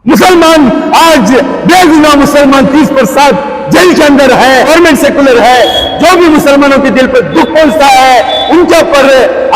मुसलमान आज बेगुनाह मुसलमान 30% जेल के अंदर है, गवर्नमेंट सेकुलर है। जो भी मुसलमानों के दिल पर दुख पहुंचता है उनके ऊपर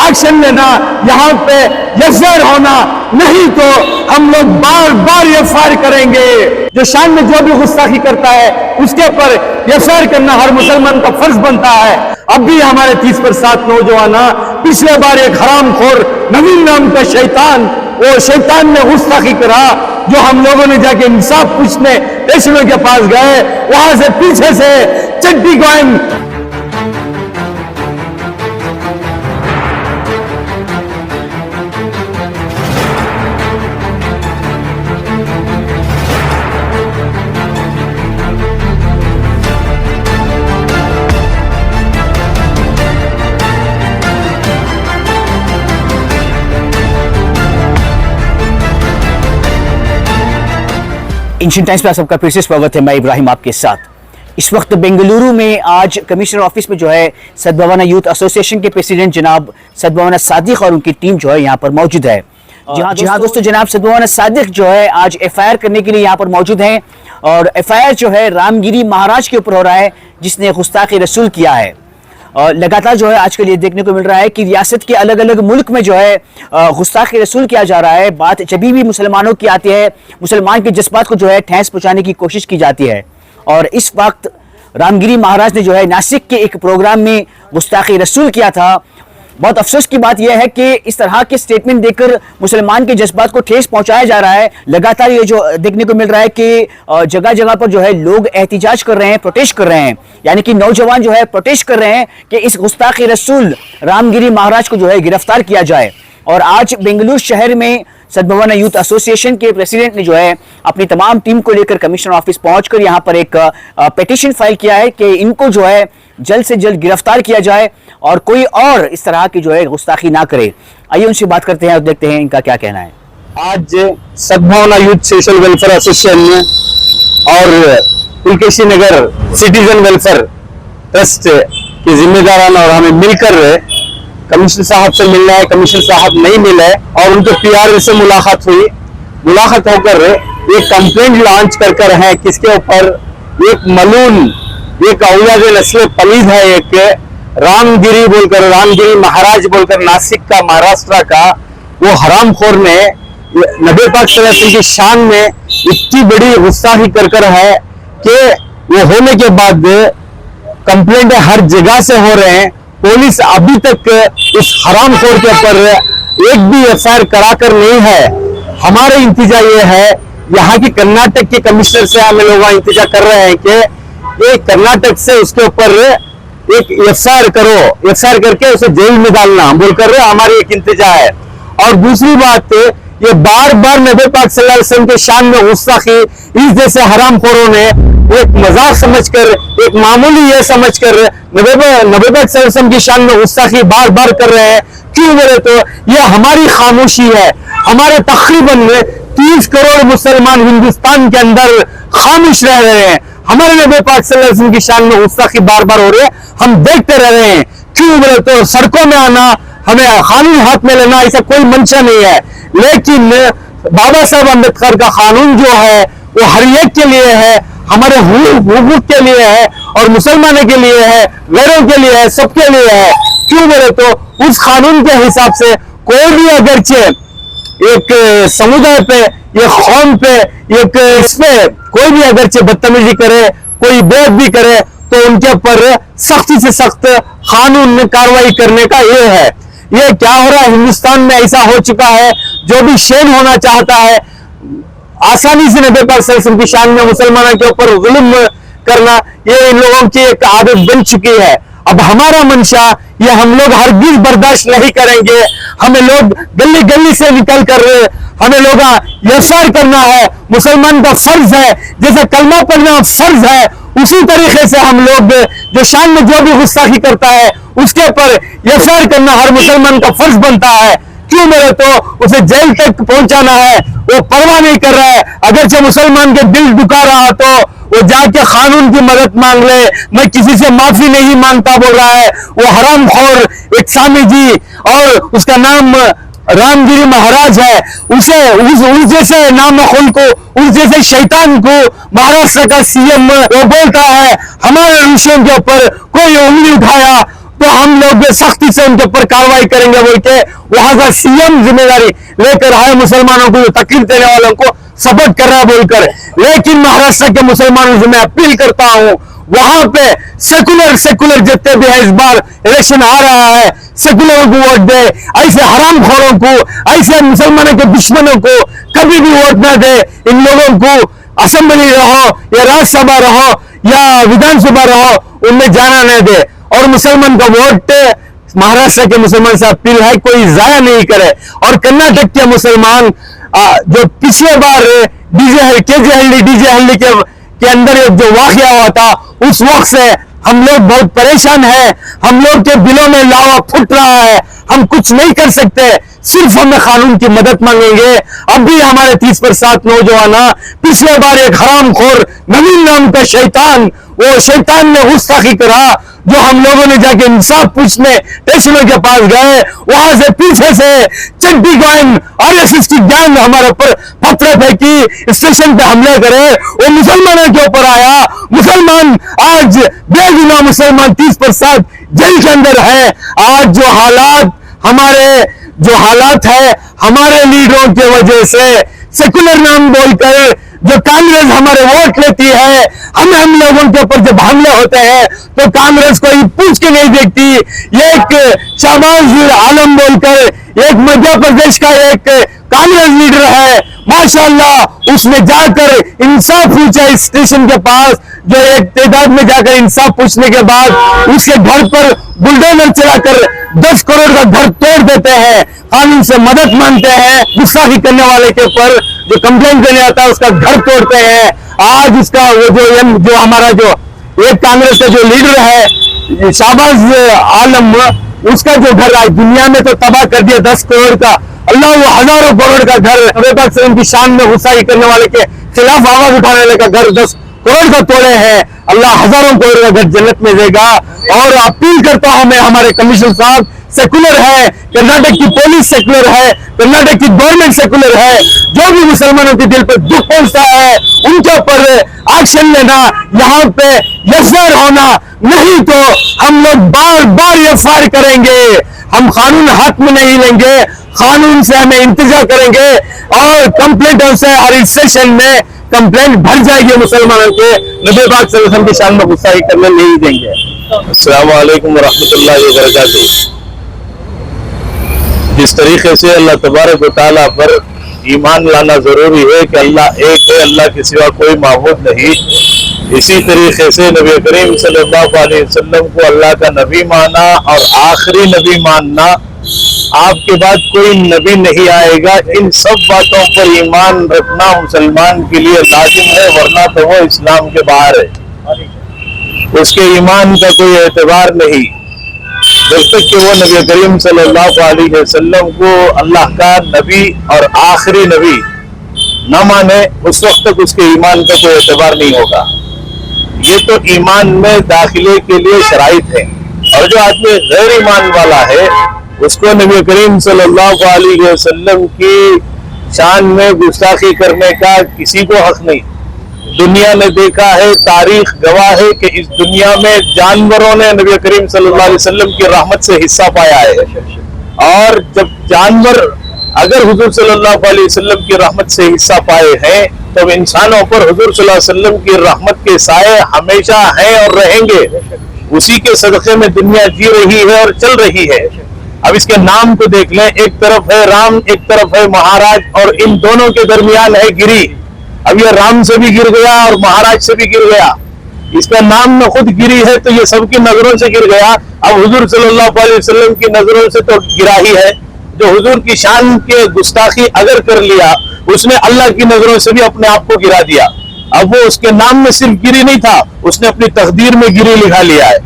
एक्शन लेना, यहाँ पे एफआईआर होना, नहीं तो हम लोग बार बार एफआईआर करेंगे। जो शान में जो भी गुस्ताखी करता है उसके ऊपर एफआईआर करना हर मुसलमान का फर्ज बनता है। अब भी हमारे 30% नौजवान, पिछले बार एक हरामखोर नवीन नाम का शैतान, वो शैतान ने गुस्ताखी करा, जो हम लोगों ने जाके इंसाफ पूछने स्टेशनों के पास गए, वहां से पीछे से चड्डी गोइंग। एशियन टाइम्स पे सबका फिर से स्वागत है। मैं इब्राहिम आपके साथ। इस वक्त बेंगलुरु में आज कमिश्नर ऑफिस में जो है सद्भावना यूथ एसोसिएशन के प्रेसिडेंट जनाब सद्भावना सादिक और उनकी टीम जो है यहाँ पर मौजूद है। जी हाँ दोस्तों, जनाब सद्भावना सादिक जो है आज एफआईआर करने के लिए यहाँ पर मौजूद हैं और एफआईआर जो है रामगिरी महाराज के ऊपर हो रहा है, जिसने गुस्ताखी रसूल किया है। लगातार जो है आजकल ये देखने को मिल रहा है कि रियासत के अलग अलग मुल्क में जो है गुस्ताखी रसूल किया जा रहा है। बात जब भी मुसलमानों की आती है, मुसलमान के जज्बात को जो है ठेस पहुंचाने की कोशिश की जाती है। और इस वक्त रामगिरी महाराज ने जो है नासिक के एक प्रोग्राम में गुस्ताखी रसूल किया था। बहुत अफसोस की बात यह है कि इस तरह के स्टेटमेंट देकर मुसलमान के जज्बात को ठेस पहुंचाया जा रहा है। लगातार ये जो देखने को मिल रहा है कि जगह जगह पर जो है लोग एहतिजाज कर रहे हैं, प्रोटेस्ट कर रहे हैं, यानी कि नौजवान जो है प्रोटेस्ट कर रहे हैं कि इस गुस्ताखी रसूल रामगिरी महाराज को जो है गिरफ्तार किया जाए। और आज बेंगलुरु शहर में सद्भावना यूथ एसोसिएशन के प्रेसिडेंट ने जो है अपनी तमाम टीम को लेकर कमिश्नर ऑफिस पहुंचकर यहाँ पर एक पिटीशन फाइल किया है कि इनको जो है जल्द से जल्द गिरफ्तार किया जाए और कोई और इस तरह की जो है गुस्ताखी ना करे। आइए उनसे बात करते हैं और देखते हैं इनका क्या कहना है। आज सद्भावना यूथ सोशल वेलफेयर एसोसिएशन और पुलकेशी नगर सिटीजन वेलफेयर ट्रस्ट के जिम्मेदारान और हमें मिलकर कमिश्नर साहब से मिलना है। कमिश्नर साहब नहीं मिले और उनके पीआर से मुलाकात हुई। मुलाकात होकर एक कंप्लेंट लॉन्च कर है किसके ऊपर, एक मलून, एक औलाद नस्ल पलीद है, एक रामगिरी बोलकर, रामगिरी महाराज बोलकर नासिक का, महाराष्ट्र का वो हरामखोर ने नबी पाक सल्लल्लाहु अलैहि वसल्लम की शान में इतनी बड़ी गुस्ताखी कर है कि वो होने के बाद कंप्लेंट हर जगह से हो रहे हैं। पुलिस अभी तक इस हरामखोर के ऊपर एक भी एफआईआर कराकर नहीं है। हमारे इंतजार ये है, यहाँ की कर्नाटक के कमिश्नर से हम लोग इंतजार कर रहे हैं कि ये कर्नाटक से उसके ऊपर एक एफआईआर करो, एफआईआर करके उसे जेल में डालना बोलकर हमारी एक इंतजार है। और दूसरी बात, ये बार बार नबी पाक सल्लल्लाहु अलैहि वसल्लम के शान में गुस्ताखी इस जैसे हरामखोरों ने एक मजाक समझकर, एक मामूली ये समझकर नबी पाक सल्लल्लाहु अलैहि वसल्लम की शान में गुस्ताखी बार बार कर रहे हैं। क्यों बोले तो ये हमारी खामोशी है। हमारे तकरीबन 30 करोड़ मुसलमान हिंदुस्तान के अंदर खामोश रह रहे हैं। हमारे नबी पाक सल्लल्लाहु अलैहि वसल्लम की शान में गुस्ताखी बार बार हो रही है, हम देखते रह रहे हैं। क्यों बोले तो सड़कों में आना, हमें कानून हाथ में लेना, ऐसा कोई मंशा नहीं है। लेकिन बाबा साहब अम्बेडकर का कानून जो है वो हर एक के लिए है, हमारे हुकूक के लिए है और मुसलमानों के लिए है, गैरों के लिए है, सबके लिए है। क्यों बोले तो उस कानून के हिसाब से कोई भी अगरचे एक समुदाय पे, एक कौम पे, एक इस पे कोई भी अगरचे बदतमीजी करे, कोई बेअदबी करे तो उनके ऊपर सख्ती से सख्त कानून में कार्रवाई करने का ये है। ये क्या हो रहा है हिंदुस्तान में, ऐसा हो चुका है जो भी शेन होना चाहता है आसानी से नबी पाक सल्लल्लाहु अलैहि वसल्लम की शान में मुसलमानों के ऊपर जुल्म करना, ये इन लोगों की एक आदत बन चुकी है। अब हमारा मंशा ये हम लोग हरगिज बर्दाश्त नहीं करेंगे। हमें लोग गली गली से निकल कर हमें लोग एफआईआर करना है, मुसलमान का फर्ज है। जैसे कलमा पढ़ना फर्ज है, उसी तरीके से हम लोग जो शान में जो भी गुस्ताखी करता है उसके ऊपर एफआईआर करना हर मुसलमान का फर्ज बनता है। क्यों मेरे तो उसे जेल तक पहुंचाना है, वो परवाह नहीं कर रहा है। अगर जो मुसलमान के दिल दुखा रहा तो वो जाके कानून की मदद मांग ले, मैं किसी से माफी नहीं मांगता बोल रहा है। वो हरामखोर एक सामी जी और उसका नाम रामगिरी महाराज है, उसे उस जैसे नामखुल को, उस जैसे शैतान को महाराष्ट्र का सीएम वो बोलता है हमारे ऋषियों के ऊपर कोई उंगली उठाया तो हम लोग सख्ती से उनके ऊपर कार्रवाई करेंगे बोल के वहां का सीएम जिम्मेदारी लेकर आए, मुसलमानों को तकलीफ देने वालों को सपोर्ट कर रहा है बोलकर। लेकिन महाराष्ट्र के मुसलमानों से मैं अपील करता हूं, वहां पे सेकुलर जितने भी है, इस बार इलेक्शन आ रहा है, सेकुलरों को वोट दे, ऐसे हरामखोरों को, ऐसे मुसलमानों के दुश्मनों को कभी भी वोट ना दे। इन लोगों को असेंबली रहो या राज्यसभा रहो या विधानसभा रहो, उनमें जाना नहीं दे। और मुसलमान का वोट महाराष्ट्र के मुसलमान से अपील है कोई जाया नहीं करे। और कर्नाटक के मुसलमान जो पिछले बार डीजे के अंदर जो वाकया हुआ था, उस वक्त से हम लोग बहुत परेशान हैं, हम लोग के दिलों में लावा फूट रहा है, हम कुछ नहीं कर सकते, सिर्फ हमें कानून की मदद मांगेंगे। अब भी हमारे 30% नौजवान, पिछले बार एक हरामखोर नवीन नाम का शैतान, वो शैतान ने गुस्ताखी करा, जो हम लोगों ने जाके इंसाफ पूछने स्टेशनों के पास गए, वहां से पीछे से चड्डी गैंग, आरएसएस की गैंग हमारे ऊपर पत्थर फेंकी, स्टेशन पे हमले करे, वो मुसलमानों के ऊपर आया। मुसलमान आज बेगुनाह मुसलमान 30% जेल के अंदर है। आज जो हालात है हमारे लीडरों की वजह से, सेकुलर नाम बोलकर जो कांग्रेस हमारे वोट लेती है, हम लोगों के ऊपर जब हमले होते हैं तो कांग्रेस कोई पूछ के नहीं देखती। एक शहबाज आलम बोलकर एक मध्य प्रदेश का एक कांग्रेस लीडर है, माशाल्लाह, उसने जाकर इंसाफ पूछा इस स्टेशन के पास, जो एक तादाद में जाकर इंसाफ पूछने के बाद उसके घर पर बुलडोजर चलाकर 10 करोड़ का घर तोड़ देते हैं, कानून से मदद मांगते हैं, गुस्ताखी करने वाले के ऊपर जो कंप्लेंट करने आता है उसका घर तोड़ते हैं। आज उसका वो जो हमारा जो एक कांग्रेस का जो लीडर है शहबाज आलम, उसका जो घर आज दुनिया में तो तबाह कर दिया 10 करोड़ का, अल्लाह वो हजारों करोड़ का घर नबी पाक सल्लल्लाहु अलैहि वसल्लम की शान में गुस्ताखी करने वाले के खिलाफ आवाज उठाने वाले का घर 10 करोड़ का तोड़े हैं। अल्लाह हजारों करोड़ का घर जन्नत में देगा। और अपील करता हूं मैं, हमारे कमिश्नर साहब सेकुलर है, कर्नाटक की पुलिस सेकुलर है, कर्नाटक की गवर्नमेंट सेकुलर है, जो भी मुसलमानों के दिल पर दुख पहुंचता है उनके ऊपर एक्शन लेना, यहाँ पे एफआईआर होना, नहीं तो हम लोग बार बार एफआईआर करेंगे। हम कानून हाथ में नहीं लेंगे, कानून से हमें इंतजार करेंगे और कंप्लेंट से हर स्टेशन में कंप्लेंट भर जाएगी मुसलमानों के, नबी पाक सल्लल्लाहु अलैहि वसल्लम की शान में गुस्ताखी करने नहीं देंगे। अस्सलाम वालेकुम वरहमतुल्लाहि वबरकातुहू। जिस तरीके से अल्लाह तबारक व तआला पर ईमान लाना जरूरी है कि अल्लाह एक है, अल्लाह के सिवा कोई माबूद नहीं, इसी तरीके से नबी करीम सल्लल्लाहु अलैहि वसल्लम को अल्लाह का नबी माना और आखिरी नबी मानना, आपके बाद कोई नबी नहीं आएगा। इन सब बातों पर ईमान रखना मुसलमान के लिए लाजिम है, वरना तो वो इस्लाम के बाहर है, उसके ईमान का कोई एतबार नहीं। जब तक कि वो नबी करीम सल्लल्लाहु अलैहि वसल्लम को अल्लाह का नबी और आखिरी नबी न माने, उस वक्त तक उसके ईमान का कोई एतबार नहीं होगा। ये तो ईमान में दाखिले के लिए शराइत है। और जो आदमी गैर ईमान वाला है, उसको नबी करीम सल्लल्लाहु अलैहि वसल्लम की शान में गुस्ताखी करने का किसी को हक नहीं। दुनिया ने देखा है, तारीख गवाह है कि इस दुनिया में जानवरों ने नबी करीम सल्लल्लाहु अलैहि वसल्लम की रहमत से हिस्सा पाया है। और जब जानवर अगर हुजूर सल्लल्लाहु अलैहि वसल्लम की रहमत से हिस्सा पाए हैं, तो इंसानों पर हुजूर सल्लल्लाहु अलैहि वसल्लम की रहमत के साए हमेशा हैं और रहेंगे। उसी के सदक़े में दुनिया जी रही है और चल रही है। अब इसके नाम को देख लें, एक तरफ है राम, एक तरफ है महाराज, और इन दोनों के दरमियान है गिरी। अब ये राम से भी गिर गया और महाराज से भी गिर गया। इसका नाम में खुद गिरी है, तो ये सबकी नजरों से गिर गया। अब हुजूर सल्लल्लाहु अलैहि वसल्लम की नजरों से तो गिरा ही है। जो हुजूर की शान के गुस्ताखी अगर कर लिया, उसने अल्लाह की नजरों से भी अपने आप को गिरा दिया। अब वो उसके नाम में सिर्फ गिरी नहीं था, उसने अपनी तकदीर में गिरी लिखा लिया है।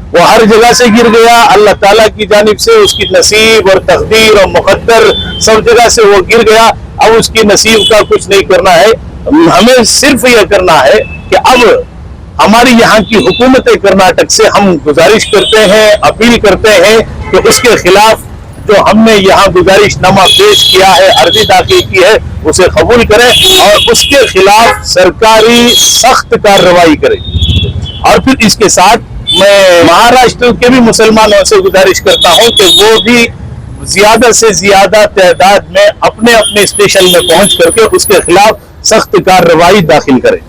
वो हर जगह से गिर गया, अल्लाह ताला की जानिब से उसकी नसीब और तकदीर और मुकद्दर सब जगह से वो गिर गया। अब उसकी नसीब का कुछ नहीं करना है, हमें सिर्फ यह करना है कि अब हमारी यहाँ की हुकूमत कर्नाटक से हम गुजारिश करते हैं, अपील करते हैं कि उसके खिलाफ जो हमने यहाँ गुजारिशनामा पेश किया है, अर्जी दाखिल की है, उसे कबूल करें और उसके खिलाफ सरकारी सख्त कार्रवाई करें। और फिर इसके साथ मैं महाराष्ट्र के भी मुसलमानों से गुजारिश करता हूं कि वो भी ज्यादा से ज्यादा तादाद में अपने अपने स्टेशन में पहुंच करके उसके खिलाफ सख्त कार्रवाई दाखिल करें।